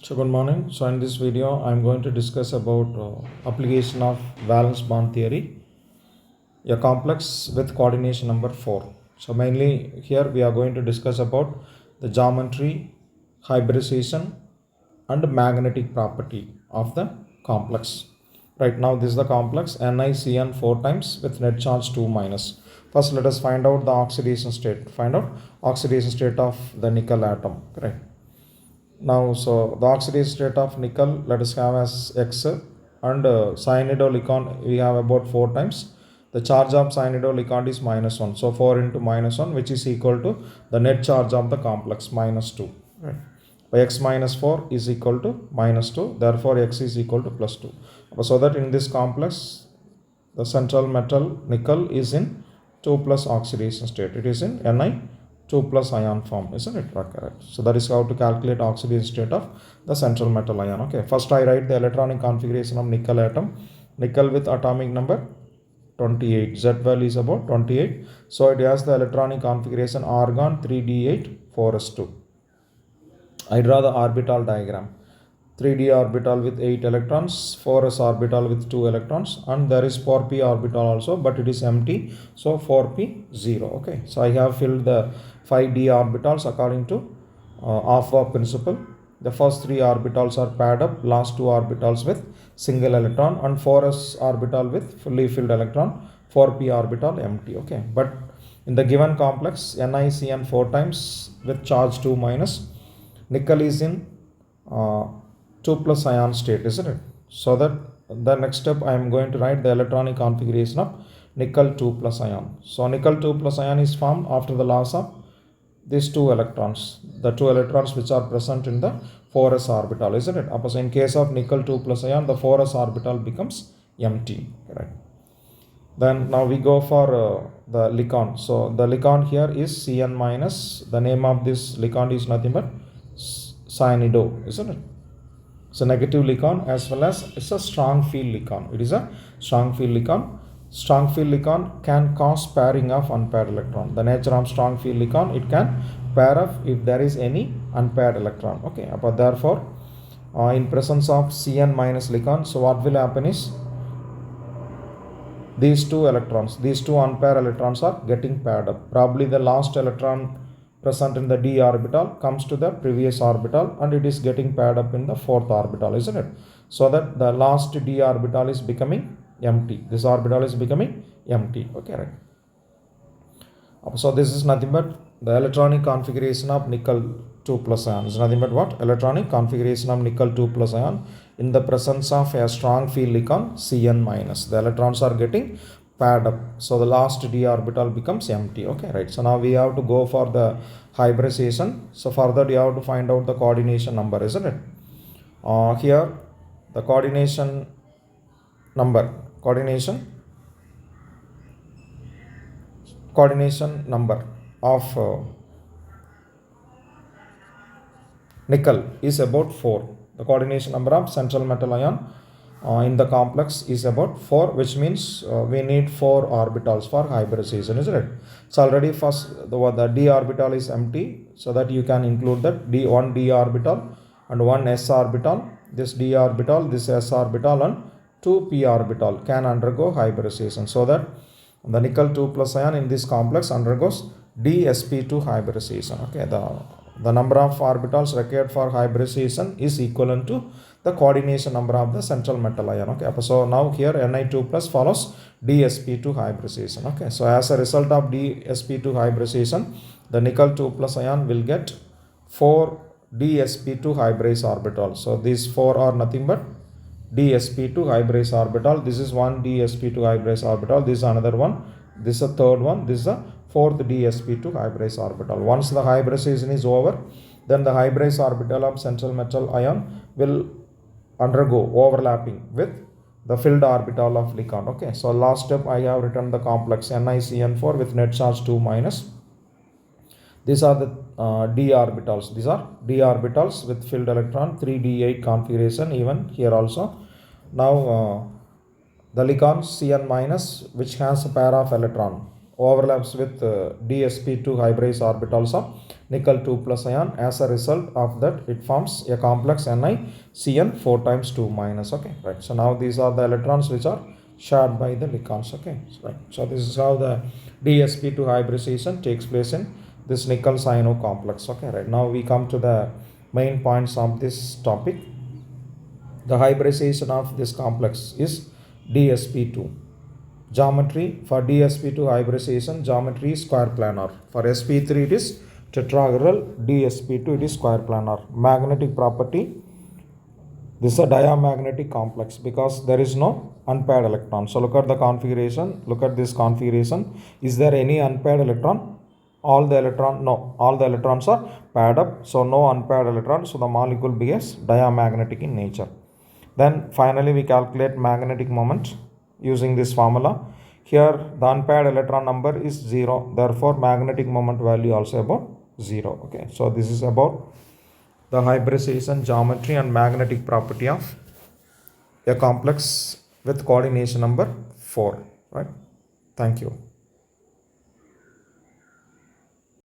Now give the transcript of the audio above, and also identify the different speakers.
Speaker 1: So good morning. So in this video, I'm going to discuss about application of valence bond theory, a complex with coordination number 4. So mainly here we are going to discuss about the geometry, hybridization and magnetic property of the complex. Right now this is the complex NiCN 4 times with net charge 2 minus. First let us find out the oxidation state. Find out oxidation state of the nickel atom. Correct. Now, so the oxidation state of nickel, let us have as X, and cyanidol we have about 4 times. The charge of cyanidol is minus 1. So 4 into minus 1, which is equal to the net charge of the complex minus 2. Right. By x minus 4 is equal to minus 2. Therefore, x is equal to plus 2. So that in this complex, the central metal nickel is in 2 plus oxidation state. It is in Ni 2 plus ion form, isn't it? Correct. So that is how to calculate oxidation state of the central metal ion. Okay, first I write the electronic configuration of nickel atom. Nickel with atomic number 28. Z value is about 28. So it has the electronic configuration argon 3d8 4s2. I draw the orbital diagram. 3d orbital with 8 electrons, 4s orbital with 2 electrons, and there is 4p orbital also, but it is empty, so 4p 0. Okay, so I have filled the 5d orbitals according to Aufbau principle. The first 3 orbitals are paired up, last 2 orbitals with single electron, and 4s orbital with fully filled electron, 4p orbital empty. Okay, but in the given complex NiCN 4 times with charge 2 minus, nickel is in 2 plus ion state, isn't it? So that the next step I am going to write the electronic configuration of nickel 2 plus ion. So nickel 2 plus ion is formed after the loss of these 2 electrons, the 2 electrons which are present in the 4s orbital, isn't it? So in case of nickel 2 plus ion, the 4s orbital becomes empty, correct? Then now we go for the licon. So the licon here is Cn minus. The name of this licon is nothing but cyanido, isn't it? It's a negative licon as well as it's a strong field licon. It is a strong field licon. Strong field licon can cause pairing of unpaired electron. The nature of strong field licon, it can pair up if there is any unpaired electron. Okay, but therefore in presence of Cn minus licon, so what will happen is these two electrons, these two unpaired electrons are getting paired up. Probably the last electron present in the d orbital comes to the previous orbital and it is getting paired up in the fourth orbital, isn't it? So that the last d orbital is becoming empty. This orbital is becoming empty. Okay, right. So this is nothing but the electronic configuration of nickel 2 plus ion. Is nothing but what? Electronic configuration of nickel 2 plus ion in the presence of a strong field licon Cn minus. The electrons are getting paired up. So the last d orbital becomes empty. Okay, right. So now we have to go for the hybridization. So further you have to find out the coordination number, isn't it? Here the coordination number, coordination number of nickel is about 4. The coordination number of central metal ion in the complex is about 4, which means we need 4 orbitals for hybridization, isn't it? So already first the d orbital is empty, so that you can include that one d orbital and one s orbital. This d orbital, this s orbital and 2 p orbital can undergo hybridization, so that the nickel 2 plus ion in this complex undergoes dsp2 hybridization. Okay, the number of orbitals required for hybridization is equivalent to the coordination number of the central metal ion. Okay, so now here Ni2 plus follows dsp2 hybridization. Okay, so as a result of dsp2 hybridization, the nickel 2 plus ion will get 4 dsp2 hybridized orbitals. So these 4 are nothing but dsp2 hybridized orbital. This is one dsp2 hybridized orbital. This is another one. This is a third one. This is a fourth dsp2 hybridized orbital. Once the hybridization is over, then the hybridized orbital of central metal ion will undergo overlapping with the filled orbital of licon. Okay, so last step I have written the complex NiCN4 with net charge 2 minus. These are the d orbitals. These are d orbitals with filled electron 3d8 configuration, even here also. Now the licon Cn minus, which has a pair of electron, overlaps with dsp2 hybridized orbitals of nickel 2 plus ion. As a result of that, it forms a complex NiCN 4 times 2 minus. Okay, right. So now these are the electrons which are shared by the nicons. Okay, right. So this is how the dsp2 hybridization takes place in this nickel cyano complex. Okay, right. Now we come to the main points of this topic. The hybridization of this complex is dsp2. Geometry for dsp2 hybridization, geometry is square planar. For sp3 it is tetrahedral, dsp2 it is square planar. Magnetic property, this is a diamagnetic complex because there is no unpaired electron. So look at the configuration, look at this configuration. Is there any unpaired electron? All the electrons are paired up, so no unpaired electron, so the molecule behaves diamagnetic in nature. Then finally we calculate magnetic moment using this formula. Here the unpaired electron number is 0, therefore magnetic moment value also about 0. Okay, so this is about the hybridization, geometry and magnetic property of a complex with coordination number 4, right? Thank you.